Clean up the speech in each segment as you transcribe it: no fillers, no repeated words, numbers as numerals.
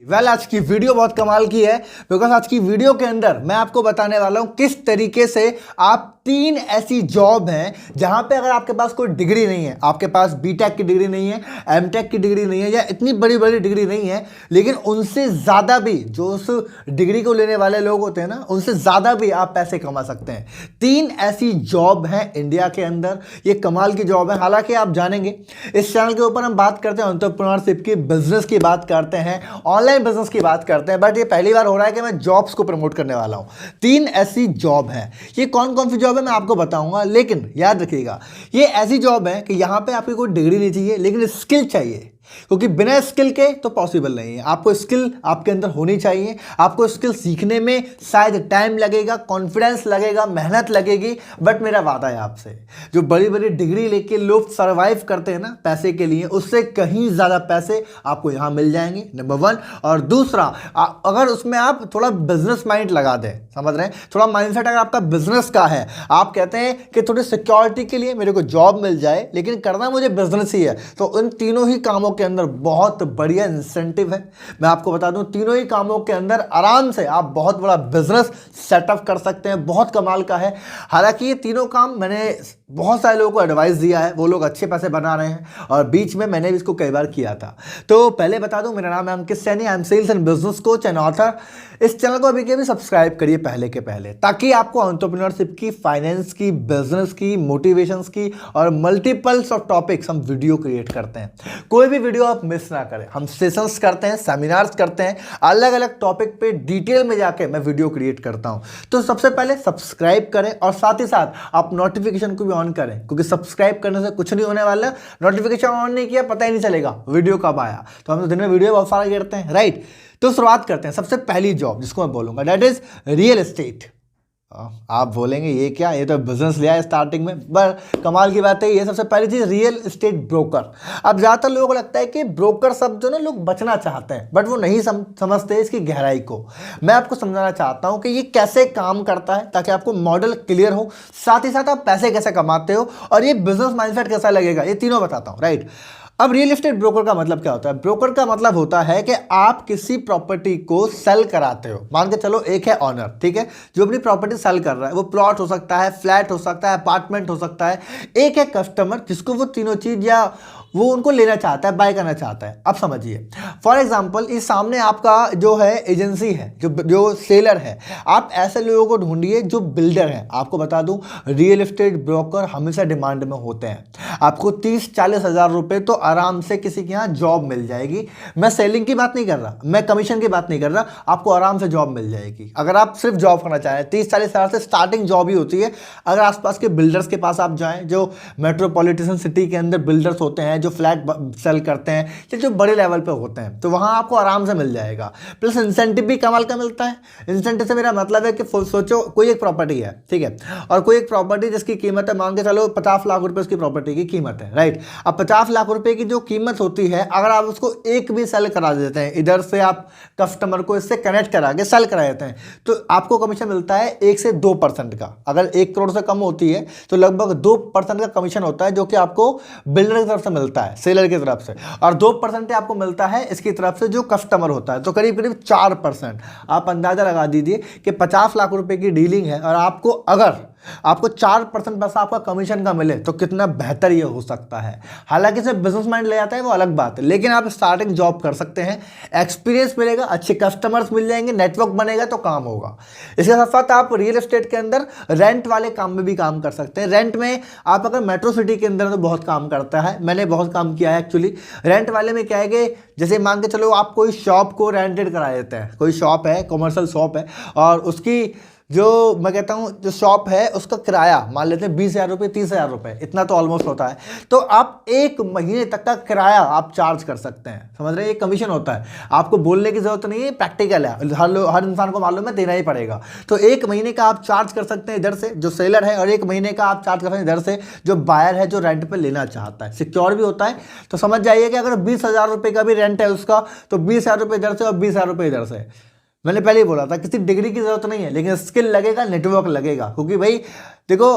आज की वीडियो बहुत कमाल की है बिकॉज आज की वीडियो के अंदर मैं आपको बताने वाला हूं किस तरीके से आप 3 ऐसी जॉब हैं जहां पे अगर आपके पास कोई डिग्री नहीं है, आपके पास बीटेक की डिग्री नहीं है, एमटेक की डिग्री नहीं है या इतनी बड़ी बड़ी डिग्री नहीं है, लेकिन उनसे ज़्यादा भी जो उस डिग्री को लेने वाले लोग होते हैं ना, उनसे ज़्यादा भी आप पैसे कमा सकते हैं। 3 ऐसी जॉब हैं इंडिया के अंदर, ये कमाल की जॉब है। हालांकि आप जानेंगे इस चैनल के ऊपर हम बात करते हैं एंटरप्रेन्योरशिप की, बिजनेस की बात करते हैं, ऑनलाइन बिजनेस की बात करते हैं, बट ये पहली बार हो रहा है कि मैं जॉब्स को प्रमोट करने वाला हूं। 3 ऐसी जॉब हैं। ये कौन कौन सी जॉब है मैं आपको बताऊंगा, लेकिन याद रखिएगा ये ऐसी जॉब है कि यहां पे आपकी कोई डिग्री नहीं चाहिए, लेकिन स्किल चाहिए, क्योंकि बिना स्किल के तो पॉसिबल नहीं है। आपको स्किल आपके अंदर होनी चाहिए। आपको स्किल सीखने में शायद टाइम लगेगा, कॉन्फिडेंस लगेगा, मेहनत लगेगी, बट मेरा वादा है आपसे, जो बड़ी बड़ी डिग्री लेके लोग सरवाइव करते हैं ना पैसे के लिए, उससे कहीं ज़्यादा पैसे आपको यहाँ मिल जाएंगे, नंबर 1। और दूसरा, अगर उसमें आप थोड़ा बिजनेस माइंड लगा दें, समझ रहे हैं, थोड़ा माइंडसेट अगर आपका बिजनेस का है, आप कहते हैं कि थोड़ी सिक्योरिटी के लिए मेरे को जॉब मिल जाए लेकिन करना मुझे बिजनेस ही है, तो इन तीनों ही कामों के अंदर बहुत बढ़िया इंसेंटिव है। मैं आपको बता दूं, तीनों ही कामों के अंदर आराम से आप बहुत बड़ा बिजनेस सेटअप कर सकते हैं, बहुत कमाल का है। हालांकि ये तीनों काम मैंने बहुत सारे लोगों को एडवाइस दिया है, वो लोग अच्छे पैसे बना रहे हैं और बीच में मैंने भी इसको कई बार किया था। तो पहले बता दूं, मेरा नाम है Ankit Saini, I am sales and business coach and author. इस चैनल को अभी के भी सब्सक्राइब करिए पहले के पहले, ताकि आपको एंटरप्रेन्योरशिप की, फाइनेंस की, बिजनेस की, मोटिवेशंस की और मल्टीपल्स ऑफ टॉपिक्स हम वीडियो क्रिएट करते हैं। कोई भी वीडियो आप मिस ना करें। हम सेशंस करते हैं, सेमिनार्स करते हैं, अलग अलग टॉपिक पे डिटेल में जाके मैं वीडियो क्रिएट करता हूं। तो सबसे पहले सब्सक्राइब करें और साथ ही साथ आप नोटिफिकेशन को भी ऑन करें, क्योंकि सब्सक्राइब करने से कुछ नहीं होने वाला। नोटिफिकेशन ऑन नहीं किया, पता ही नहीं चलेगा वीडियो कब आया। तो हम तो दिन में वीडियो बहुत सारा करते हैं, राइट। तो शुरुआत करते हैं। सबसे पहली जॉब जिसको मैं बोलूंगा दैट इज रियल एस्टेट। आप बोलेंगे ये क्या, ये तो बिजनेस लिया है स्टार्टिंग में, पर कमाल की बात है ये सबसे पहली चीज रियल एस्टेट ब्रोकर। अब ज्यादातर लोगों को लगता है कि ब्रोकर शब्द जो ना लोग बचना चाहते हैं, बट वो नहीं समझते इसकी गहराई को। मैं आपको समझाना चाहता हूं कि ये कैसे काम करता है, ताकि आपको मॉडल क्लियर हो, साथ ही साथ आप पैसे कैसे कमाते हो और ये बिजनेस माइंडसेट कैसा लगेगा, ये तीनों बताता हूं, राइट। अब रियल एस्टेट ब्रोकर का मतलब क्या होता है? ब्रोकर का मतलब होता है कि आप किसी प्रॉपर्टी को सेल कराते हो। मान के चलो एक है ऑनर, ठीक है, जो अपनी प्रॉपर्टी सेल कर रहा है, वो प्लॉट हो सकता है, फ्लैट हो सकता है, अपार्टमेंट हो सकता है। एक है कस्टमर जिसको वो तीनों चीज या वो उनको लेना चाहता है, बाय करना चाहता है। अब समझिए, फॉर एग्जांपल इस सामने आपका जो है एजेंसी है, जो सेलर है, आप ऐसे लोगों को ढूंढिए जो बिल्डर है। आपको बता दूं, रियल एस्टेट ब्रोकर हमेशा डिमांड में होते हैं। आपको 30-40 हज़ार रुपए तो आराम से किसी के यहाँ जॉब मिल जाएगी। मैं सेलिंग की बात नहीं कर रहा, मैं कमीशन की बात नहीं कर रहा, आपको आराम से जॉब मिल जाएगी अगर आप सिर्फ जॉब करना चाहें। 30-40 हज़ार से स्टार्टिंग जॉब ही होती है। अगर आसपास के बिल्डर्स के पास आप जाएं, जो मेट्रोपॉलिटन सिटी के अंदर बिल्डर्स होते हैं, जो फ्लैट सेल करते हैं या जो बड़े लेवल पे होते हैं, तो वहां आपको आराम से मिल जाएगा। प्लस इंसेंटिव भी कमाल का मिलता है। इंसेंटिव से मेरा मतलब है कि सोचो कोई एक प्रॉपर्टी है, ठीक है, और कोई एक प्रॉपर्टी जिसकी कीमत है, मान के चलो 50 लाख रुपए उसकी प्रॉपर्टी की कीमत है, राइट। अब 50 लाख रुपए की जो कीमत होती है, अगर आप उसको एक भी सेल करा देते हैं, इधर से आप कस्टमर को इससे कनेक्ट करा के सेल करा देते हैं, तो आपको कमीशन मिलता है 1 से 2% का। अगर 1 करोड़ से कम होती है तो लगभग 2% का कमीशन होता है, जो कि आपको बिल्डर की तरफ से मिलता है, सेलर की तरफ से, और 2% आपको मिलता है इसकी तरफ से जो कस्टमर होता है। तो करीब करीब 4%। आप अंदाजा लगा दीजिए कि 50 लाख रुपए की डीलिंग है और आपको 4% पैसा आपका कमीशन का मिले तो कितना बेहतर ये हो सकता है। हालांकि सिर्फ बिजनेस माइंड ले जाता है वो अलग बात है, लेकिन आप स्टार्टिंग जॉब कर सकते हैं, एक्सपीरियंस मिलेगा, अच्छे कस्टमर्स मिल जाएंगे, नेटवर्क बनेगा तो काम होगा। इसके साथ साथ आप रियल एस्टेट के अंदर रेंट वाले काम में भी काम कर सकते हैं। रेंट में आप अगर मेट्रो सिटी के अंदर तो बहुत काम करता है, मैंने बहुत काम किया है एक्चुअली। रेंट वाले में क्या है कि जैसे मान के चलो आप कोई शॉप को रेंटेड करा देते हैं, कोई शॉप है, कमर्शियल शॉप है, और उसकी जो मैं कहता हूँ जो शॉप है उसका किराया मान लेते हैं 20,000 रुपये, 30,000 रुपये, इतना तो ऑलमोस्ट होता है। तो आप 1 महीने तक का किराया आप चार्ज कर सकते हैं, समझ रहे हैं, ये कमीशन होता है। आपको बोलने की जरूरत नहीं है, प्रैक्टिकल है, हर इंसान को मालूम है, देना ही पड़ेगा। तो 1 महीने का आप चार्ज कर सकते हैं इधर से जो सेलर है, और 1 महीने का आप चार्ज कर सकते हैं इधर से जो बायर है, जो रेंट पर लेना चाहता है। सिक्योर भी होता है। तो समझ जाइए कि अगर 20,000 रुपये का भी रेंट है उसका, तो 20,000 रुपये इधर से और 20,000 रुपये इधर से। मैंने पहले ही बोला था किसी डिग्री की जरूरत नहीं है, लेकिन स्किल लगेगा, नेटवर्क लगेगा, क्योंकि भाई देखो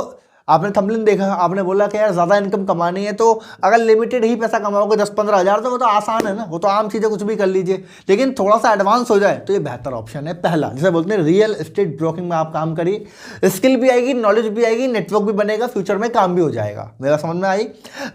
आपने थंबनेल देखा, आपने बोला कि यार ज़्यादा इनकम कमानी है तो अगर लिमिटेड ही पैसा कमाओगे 10-15 हज़ार तो वो तो आसान है ना, वो तो आम चीज़ें कुछ भी कर लीजिए। लेकिन थोड़ा सा एडवांस हो जाए तो ये बेहतर ऑप्शन है पहला, जिसे बोलते हैं रियल एस्टेट ब्रोकिंग में आप काम करिए। स्किल भी आएगी, नॉलेज भी आएगी, नेटवर्क भी बनेगा, फ्यूचर में काम भी हो जाएगा। मेरा समझ में आई।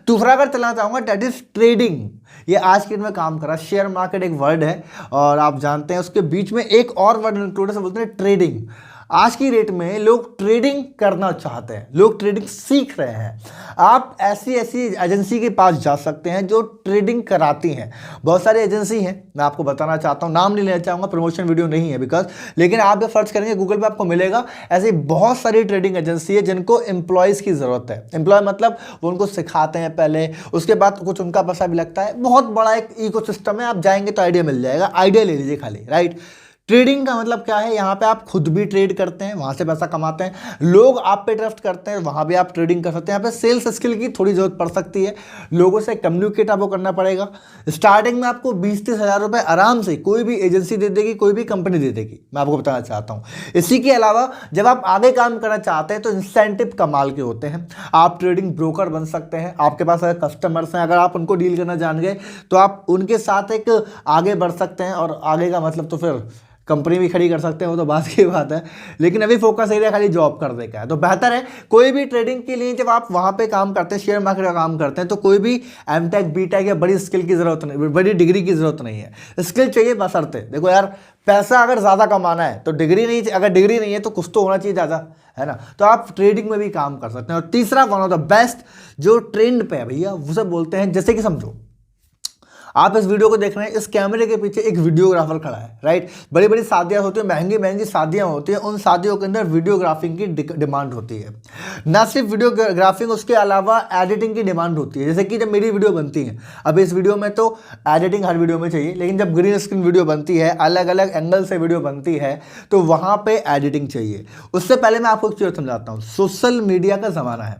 दूसरा अगर चलना चाहूँगा दैट इज ट्रेडिंग। ये आज के दिन में काम कर रहा है। शेयर मार्केट एक वर्ड है और आप जानते हैं उसके बीच में एक और वर्ड इंक्लूड है, बोलते हैं ट्रेडिंग। आज की डेट में लोग ट्रेडिंग करना चाहते हैं, लोग ट्रेडिंग सीख रहे हैं। आप ऐसी एजेंसी के पास जा सकते हैं जो ट्रेडिंग कराती हैं। बहुत सारी एजेंसी हैं, मैं आपको बताना चाहता हूं, नाम नहीं लेना चाहूँगा, प्रमोशन वीडियो नहीं है बिकॉज, लेकिन आप जब सर्च करेंगे गूगल पे आपको मिलेगा ऐसी बहुत सारी ट्रेडिंग एजेंसी है जिनको एम्प्लॉयज़ की ज़रूरत है। एम्प्लॉय मतलब वो उनको सिखाते हैं पहले, उसके बाद कुछ उनका पैसा भी लगता है। बहुत बड़ा एक इकोसिस्टम है, आप जाएंगे तो आइडिया मिल जाएगा। आइडिया ले लीजिए खाली, राइट। ट्रेडिंग का मतलब क्या है, यहाँ पे आप खुद भी ट्रेड करते हैं, वहाँ से पैसा कमाते हैं, लोग आप पे ट्रस्ट करते हैं, वहाँ भी आप ट्रेडिंग कर सकते हैं। यहाँ पे सेल्स स्किल की थोड़ी ज़रूरत पड़ सकती है, लोगों से कम्युनिकेट आपको करना पड़ेगा। स्टार्टिंग में आपको 20-30 हज़ार रुपये आराम से कोई भी एजेंसी दे देगी, कोई भी कंपनी दे देगी, मैं आपको बताना चाहता हूँ। इसी के अलावा जब आप आगे काम करना चाहते हैं तो इंसेंटिव कमाल के होते हैं। आप ट्रेडिंग ब्रोकर बन सकते हैं, आपके पास अगर कस्टमर्स हैं, अगर आप उनको डील करना जान गए तो आप उनके साथ एक आगे बढ़ सकते हैं। और आगे का मतलब तो फिर कंपनी भी खड़ी कर सकते हैं, वो तो बात की बात है। लेकिन अभी फोकस एरिया खाली जॉब करने का है, तो बेहतर है कोई भी ट्रेडिंग के लिए जब आप वहाँ पे काम करते हैं, शेयर मार्केट का काम करते हैं, तो कोई भी एमटेक बीटेक या बड़ी स्किल की ज़रूरत नहीं, बड़ी डिग्री की ज़रूरत नहीं है। स्किल चाहिए बशर्ते, देखो यार पैसा अगर ज़्यादा कमाना है तो डिग्री नहीं, अगर डिग्री नहीं है तो कुछ तो होना चाहिए ज़्यादा, है ना। तो आप ट्रेडिंग में भी काम कर सकते हैं। और तीसरा वन ऑफ द बेस्ट जो ट्रेंड पे है भैया, उसे बोलते हैं, जैसे कि समझो आप इस वीडियो को देख रहे हैं, इस कैमरे के पीछे एक वीडियोग्राफर खड़ा है, राइट। बड़ी बड़ी शादियां होती हैं, महंगी महंगी शादियां होती हैं, उन शादियों के अंदर वीडियोग्राफिंग की डिमांड होती है। ना सिर्फ वीडियोग्राफिंग, उसके अलावा एडिटिंग की डिमांड होती है। जैसे कि जब मेरी वीडियो बनती है, अब इस वीडियो में तो एडिटिंग हर वीडियो में चाहिए, लेकिन जब ग्रीन स्क्रीन वीडियो बनती है, अलग अलग एंगल से वीडियो बनती है, तो वहाँ पर एडिटिंग चाहिए। उससे पहले मैं आपको एक चीज़ समझाता हूँ। सोशल मीडिया का ज़माना है,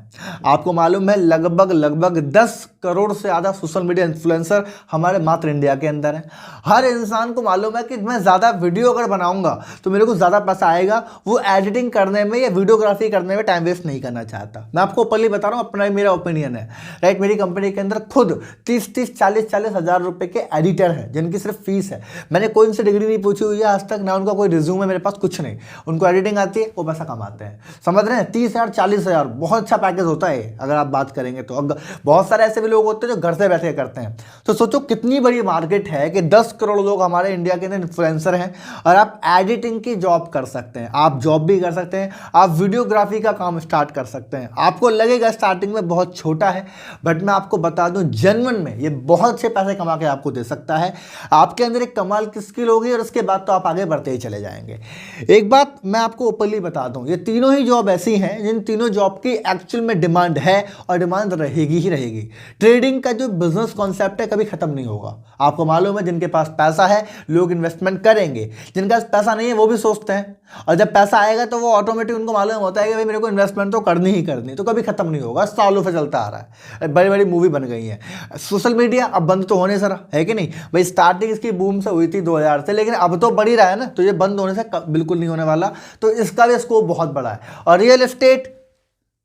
आपको मालूम है लगभग 10 करोड़ से ज़्यादा सोशल मीडिया इन्फ्लुएंसर हमारे मात्र इंडिया के अंदर है। हर इंसान को मालूम है कि मैं ज़्यादा वीडियो अगर बनाऊंगा तो मेरे को ज़्यादा पैसा आएगा। वो एडिटिंग करने में या वीडियोग्राफी करने में टाइम वेस्ट नहीं करना चाहता। मैं आपको ओपनली बता रहा हूँ, अपना मेरा ओपिनियन है, राइट। मेरी कंपनी के अंदर खुद 30-40 हज़ार रुपये के एडिटर हैं जिनकी सिर्फ फीस है। मैंने कोई उनसे डिग्री नहीं पूछी हुई है आज तक, ना उनका कोई रिज्यूम है मेरे पास, कुछ नहीं। उनको एडिटिंग आती है, वो पैसा कमाते हैं, समझ रहे हैं। 30,000-40,000 बहुत अच्छा पैकेज होता है अगर आप बात करेंगे तो। बहुत सारे ऐसे भी लोग होते हैं जो घर से बैठे करते हैं। तो सोचो कितनी बड़ी मार्केट है कि 10 करोड़ लोग हमारे इंडिया के अंदर इन्फ्लुएंसर हैं और आप एडिटिंग की जॉब कर सकते हैं, आप जॉब भी कर सकते हैं, आप वीडियोग्राफी का काम स्टार्ट कर सकते हैं। आपको लगेगा स्टार्टिंग में बहुत छोटा है, बट मैं आपको बता दूं जेन्युइन में ये बहुत से पैसे कमा के आपको दे सकता है। आपके अंदर एक कमाल की स्किल होगी और उसके बाद तो आप आगे बढ़ते ही चले जाएंगे। एक बात मैं आपको ओपनली बता दूं, ये तीनों ही जॉब ऐसी हैं जिन तीनों जॉब की एक्चुअल में डिमांड है और डिमांड रहेगी ही रहेगी। ट्रेडिंग का जो बिजनेस कॉन्सेप्ट है कभी खत्म नहीं होगा। आपको मालूम है जिनके पास पैसा है लोग इन्वेस्टमेंट करेंगे, जिनका पैसा नहीं है वो भी सोचते हैं, और जब पैसा आएगा तो वो ऑटोमेटिक उनको मालूम होता है कि भाई मेरे को इन्वेस्टमेंट तो करनी ही करनी, तो कभी खत्म नहीं होगा, सालों से चलता आ रहा है। बड़ी बड़ी मूवी बन गई है। सोशल मीडिया अब बंद तो होने से रहा है कि नहीं भाई, स्टार्टिंग इसकी बूम से हुई थी 2000 से, लेकिन अब तो बढ़ ही रहा है ना, तो ये बंद होने से बिल्कुल नहीं होने वाला। तो इसका भी स्कोप बहुत बड़ा है। और रियल एस्टेट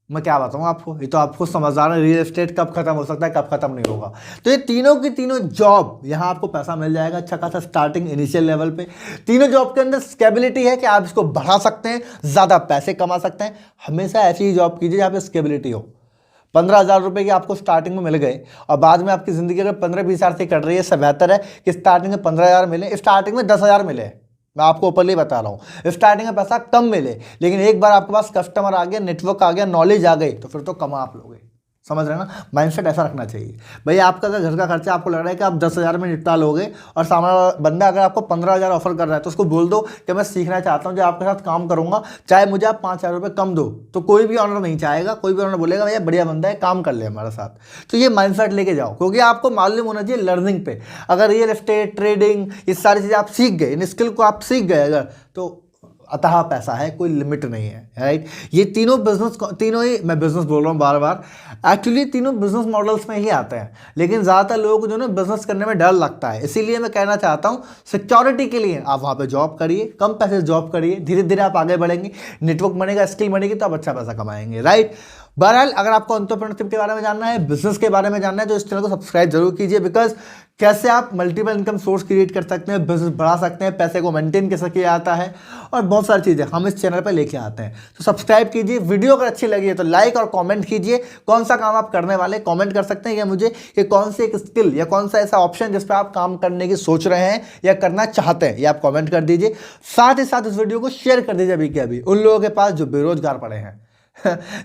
मैं क्या बताऊँ आपको, ये तो आपको समझदार है, रियल एस्टेट कब खत्म हो सकता है कब खत्म नहीं होगा। तो ये तीनों की तीनों जॉब, यहाँ आपको पैसा मिल जाएगा अच्छा खासा स्टार्टिंग इनिशियल लेवल पे। तीनों जॉब के अंदर स्टेबिलिटी है कि आप इसको बढ़ा सकते हैं, ज़्यादा पैसे कमा सकते हैं। हमेशा ऐसी ही जॉब कीजिए जहाँ पे स्टेबिलिटी हो। 15,000 रुपये की आपको स्टार्टिंग में मिल गए और बाद में आपकी ज़िंदगी अगर 15-20 हज़ार से कट रही है, इससे बेहतर है कि स्टार्टिंग में 15,000 मिले, स्टार्टिंग में 10,000 मिले। मैं आपको ऊपर ही बता रहा हूँ, स्टार्टिंग में पैसा कम मिले, लेकिन एक बार आपके पास कस्टमर आ गया, नेटवर्क आ गया, नॉलेज आ गई, तो फिर तो कमा आप लोगे। समझ रहे हैं ना, माइंडसेट ऐसा रखना चाहिए। भाई आपका अगर घर का खर्चा आपको लग रहा है कि आप 10,000 में निपटा लोगे और सामने बंदा अगर आपको 15,000 ऑफर कर रहा है, तो उसको बोल दो कि मैं सीखना चाहता हूँ, जो आपके साथ काम करूँगा, चाहे मुझे आप 5,000 रुपये कम दो, तो कोई भी ऑनर नहीं चाहेगा, कोई भी ऑनर बोलेगा भैया बढ़िया बंदा है, काम कर ले हमारे साथ। तो ये माइंडसेट लेके जाओ, क्योंकि आपको मालूम होना चाहिए लर्निंग पे, अगर रियल एस्टेट, ट्रेडिंग, ये सारी चीज़ें आप सीख गए, इन स्किल को आप सीख गए अगर, तो अतः पैसा है, कोई लिमिट नहीं है, राइट। ये तीनों बिजनेस, तीनों ही, मैं बिजनेस बोल रहा हूँ बार बार, एक्चुअली तीनों बिजनेस मॉडल्स में ही आते हैं, लेकिन ज़्यादातर लोगों को जो ना बिजनेस करने में डर लगता है। इसीलिए मैं कहना चाहता हूँ सिक्योरिटी के लिए आप वहाँ पे जॉब करिए, कम पैसे जॉब करिए, धीरे धीरे आप आगे बढ़ेंगे, नेटवर्क बनेगा, स्किल बनेगी, तो आप अच्छा पैसा कमाएंगे, राइट। बहरहाल अगर आपको एंटरप्रेन्योरशिप के बारे में जानना है, बिजनेस के बारे में जानना है, तो इस चैनल को सब्सक्राइब जरूर कीजिए। बिकॉज कैसे आप मल्टीपल इनकम सोर्स क्रिएट कर सकते हैं, बिजनेस बढ़ा सकते हैं, पैसे को मेंटेन कैसे किया जाता है, और बहुत सारी चीज़ें हम इस चैनल पर लेके आते हैं। तो सब्सक्राइब कीजिए। वीडियो अगर अच्छी लगी है तो लाइक और कमेंट कीजिए। कौन सा काम आप करने वाले कमेंट कर सकते हैं, या मुझे कि कौन सी एक स्किल या कौन सा ऐसा ऑप्शन जिस पर आप काम करने की सोच रहे हैं या करना चाहते हैं, ये आप कमेंट कर दीजिए। साथ ही साथ इस वीडियो को शेयर कर दीजिए अभी के अभी उन लोगों के पास जो बेरोजगार पड़े हैं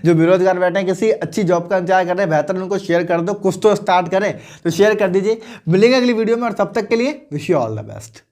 जो बेरोजगार बैठे हैं, किसी अच्छी जॉब का इंतजार कर रहे हैं, बेहतर उनको शेयर कर दो, कुछ तो स्टार्ट करें। तो शेयर कर दीजिए। मिलेंगे अगली वीडियो में, और तब तक के लिए wish you all the best.